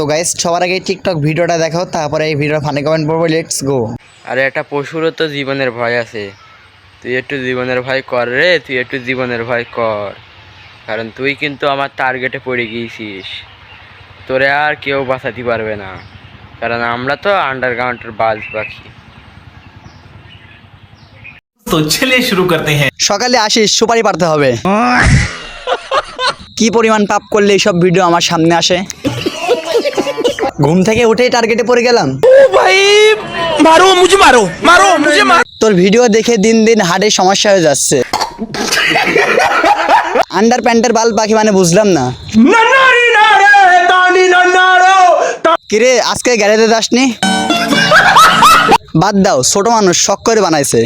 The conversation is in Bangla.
তো গাইস সবার আগে টিকটক ভিডিওটা দেখো, তারপরে এই ভিডিওর ফানি কমেন্ট পড়বো। Let's go. আরে একটা পশুরও তো জীবনের ভয় আছে, তুই একটু জীবনের ভয় কর রে, তুই একটু জীবনের ভয় কর, কারণ তুই কিন্তু আমার টার্গেটে পড়ে গিয়েছিস। তোরে আর কেউ বাঁচাতে পারবে না, কারণ আমরা তো আন্ডারগ্রাউন্ডের বাজ পাখি। तो चलिए शुरू करते हैं। সকালে আসিস, সুপারি পারতে হবে। কি পরিমাণ পাপ করলে এইসব ভিডিও আমার সামনে আসে। ঘুম থেকে উঠেই টার্গেটে পড়ে গেলাম। मारो मुझे, मारो मारो मुझे, मारो। তোর ভিডিও দেখে দিন দিন হার্টের সমস্যা হয়ে যাচ্ছে। আন্ডার প্যান্টের বাল পাখি মানে বুঝলাম না। কিরে আজকে গ্যারেজে যাসনি? বাদ দাও, ছোট মানুষ শখ করে বানাইছে।